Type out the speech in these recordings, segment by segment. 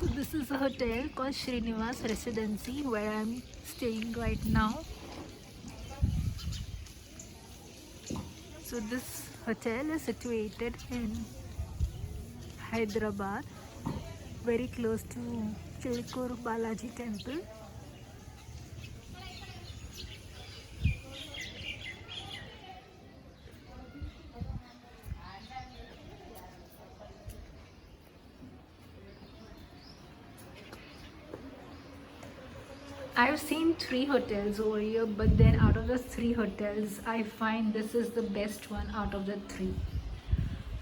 So this is a hotel called Srinivas Residency where I'm staying right now. So this hotel is situated in Hyderabad, very close to Chilikur Balaji temple. I've seen 3 hotels over here, but then out of the 3 hotels, I find this is the best one out of the 3.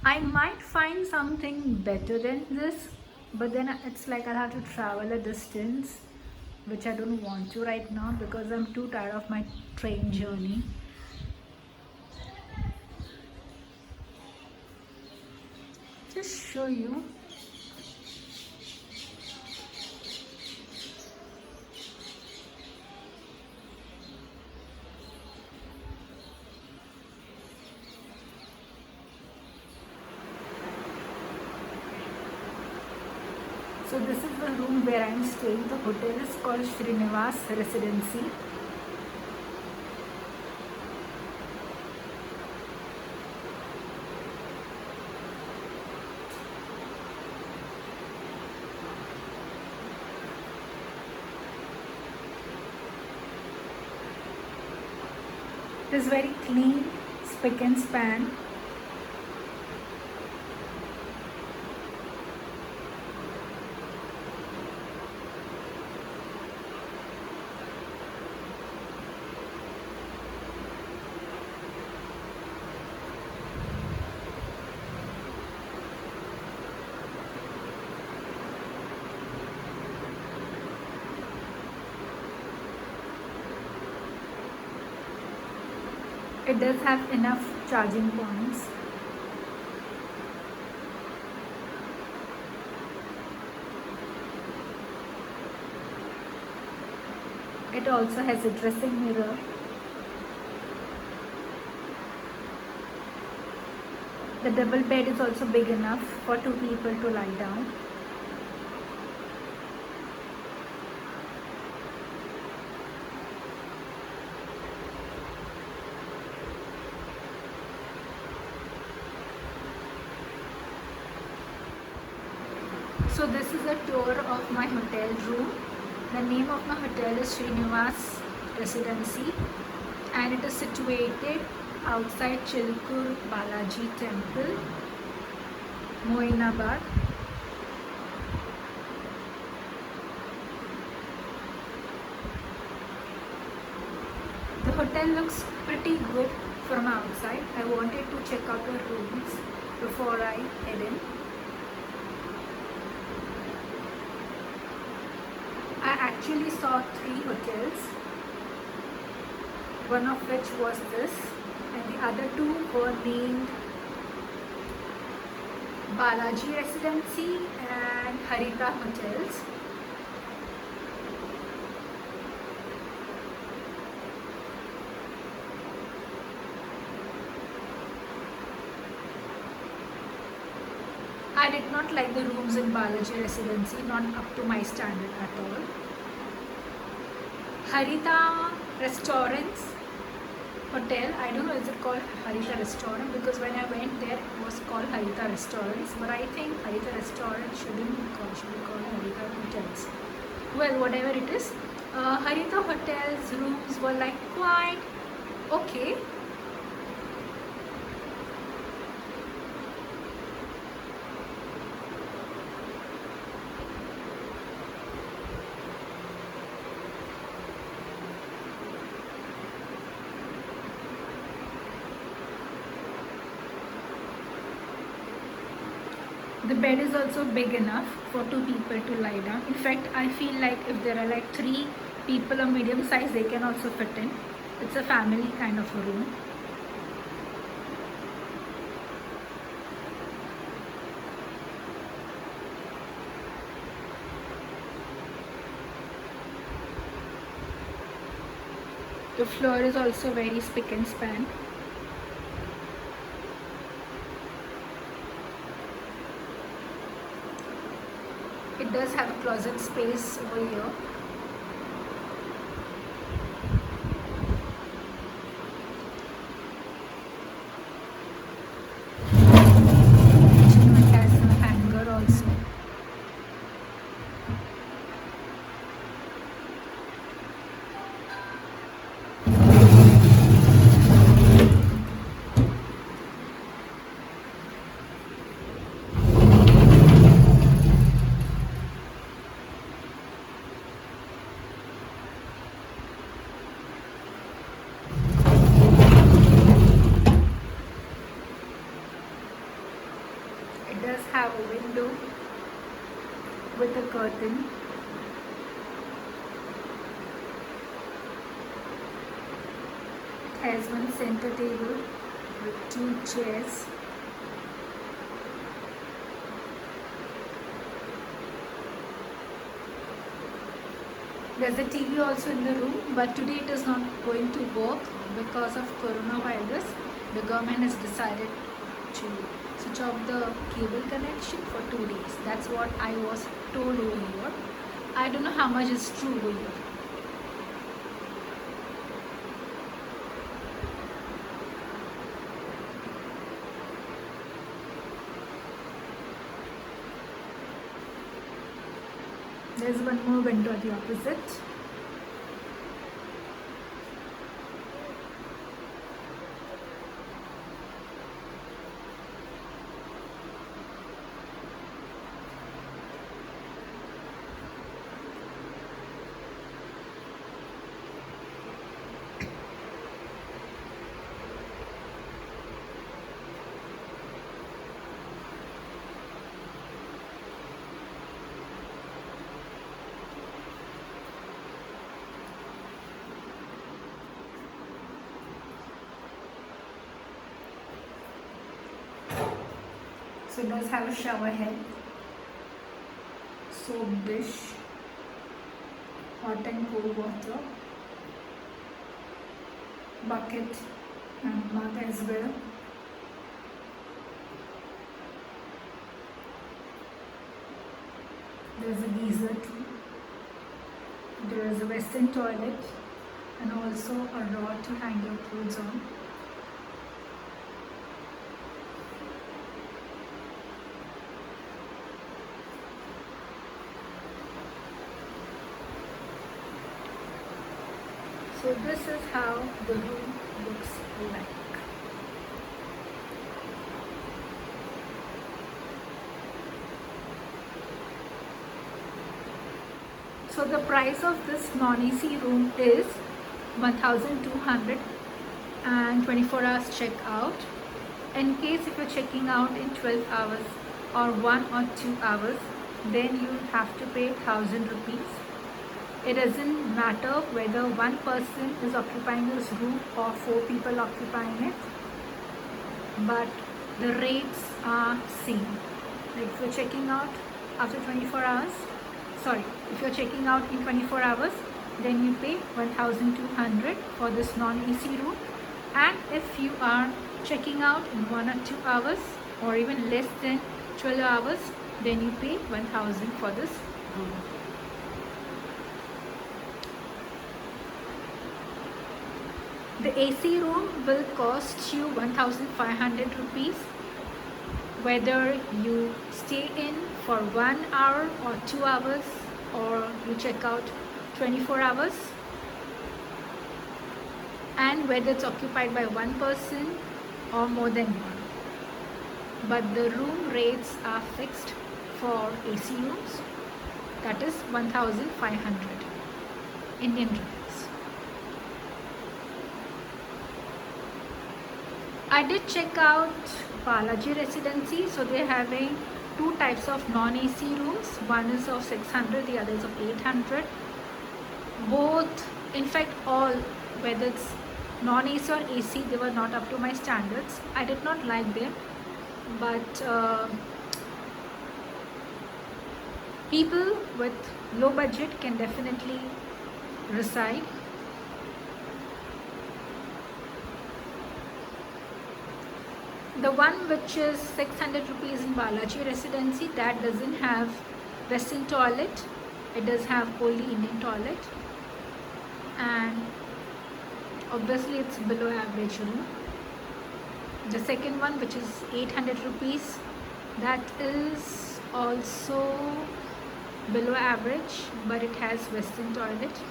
I might find something better than this, but then it's like I'll have to travel a distance, which I don't want to right now because I'm too tired of my train journey. Just show you. So this is the room where I'm staying. The hotel is called Srinivas Residency. It is very clean, spick and span. It does have enough charging points. It also has a dressing mirror. The double bed is also big enough for 2 people to lie down. So this is a tour of my hotel room. The name of my hotel is Srinivas Residency and it is situated outside Chilikur Balaji temple, Moinabad. The hotel looks pretty good from outside. I wanted to check out the rooms before I head in. I actually saw 3 hotels, one of which was this and the other 2 were named Balaji Residency and Harita Hotels. I did not like the rooms in Balaji Residency, not up to my standard at all. Harita Restaurants Hotel, I don't know is it called Harita Restaurant because when I went there it was called Harita Restaurants, but I think Harita Restaurant shouldn't be called, should be called Harita Hotels. Well, whatever it is, Harita Hotels rooms were like quite okay. The bed is also big enough for 2 people to lie down. In fact, I feel like if there are like 3 people of medium size, they can also fit in. It's a family kind of a room. The floor is also very spick and span. It It does have a closet space over here. It has a hanger also. It does have a window with a curtain. It has one center table with 2 chairs. There's a TV also in the room, but today it is not going to work because of coronavirus. The government has decided to switch off the cable connection for 2 days. That's what I was told over here. I don't know how much is true over here. There's one more window at the opposite. So it does have a shower head, soap dish, hot and cold water, bucket and mug as well. There's a geyser too. There is a western toilet and also a rod to hang your clothes on. So this is how the room looks like. So the price of this non-AC room is 1,200 and 24 hours check out. In case if you're checking out in 12 hours or 1 or 2 hours, then you have to pay 1,000 rupees. It doesn't matter whether one person is occupying this room or 4 people occupying it, but the rates are same. Like if you're checking out after 24 hours, if you're checking out in 24 hours, then you pay 1,200 for this non-AC room, and if you are checking out in 1 or 2 hours or even less than 12 hours, then you pay 1,000 for this room. The AC room will cost you 1,500 rupees whether you stay in for 1 hour or 2 hours or you check out 24 hours, and whether it's occupied by one person or more than one. But the room rates are fixed for AC rooms, that is 1,500 Indian rupees. I did check out Balaji Residency, so they're having 2 types of non-AC rooms. One is of 600, the other is of 800. Both, in fact all, whether it's non-AC or AC, they were not up to my standards. I did not like them, but people with low budget can definitely reside. The one which is 600 rupees in Balaji Residency, that doesn't have Western toilet. It does have only Indian toilet, and obviously it's below average room. The second one, which is 800 rupees, that is also below average, but it has Western toilet.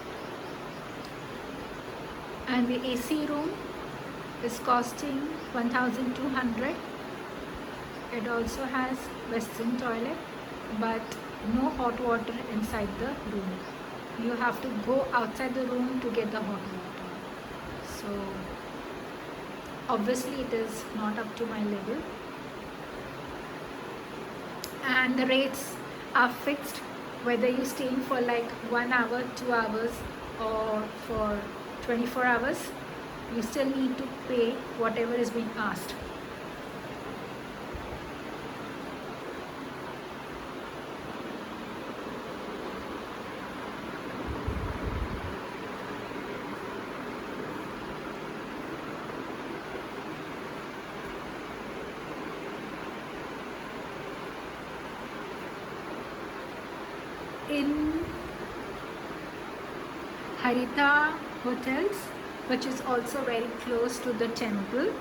And the AC room is costing 1200. It also has Western toilet, but no hot water inside the room. You have to go outside the room to get the hot water. So obviously it is not up to my level. And the rates are fixed, whether you're staying for like 1 hour, 2 hours, or for 24 hours, you still need to pay whatever is being asked. In Harita Hotels, which is also very close to the temple,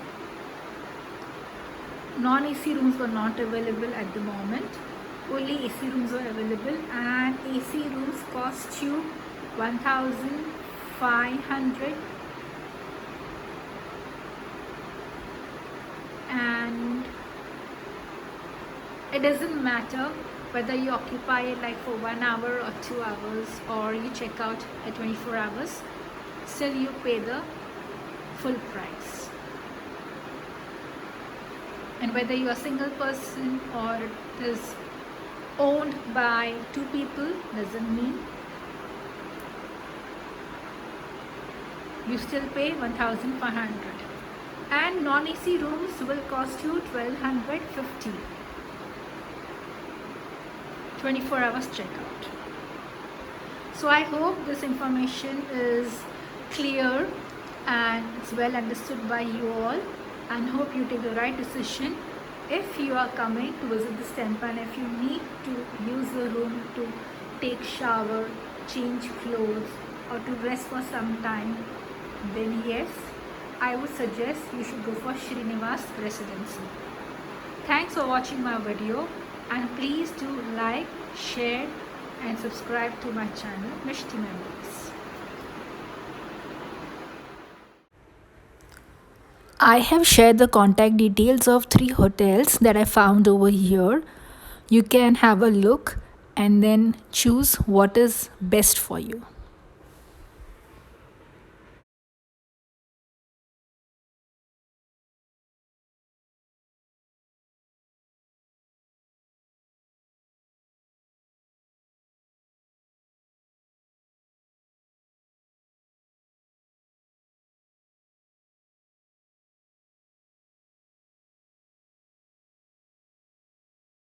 non-AC rooms were not available at the moment. Only AC rooms were available, and AC rooms cost you 1500, and it doesn't matter whether you occupy it like for 1 hour or 2 hours, or you check out at 24 hours, still you pay the full price. And whether you are a single person or it is owned by 2 people, doesn't mean. You still pay 1500. And non-AC rooms will cost you 1250. 24 hours checkout. So I hope this information is clear and it's well understood by you all, and hope you take the right decision if you are coming to visit this temple. And if you need to use the room to take shower, change clothes, or to rest for some time, then yes, I would suggest you should go for Srinivas Residency. Thanks for watching my video, and please do like, share and subscribe to my channel Mishti Memories. I have shared the contact details of 3 hotels that I found over here. You can have a look and then choose what is best for you.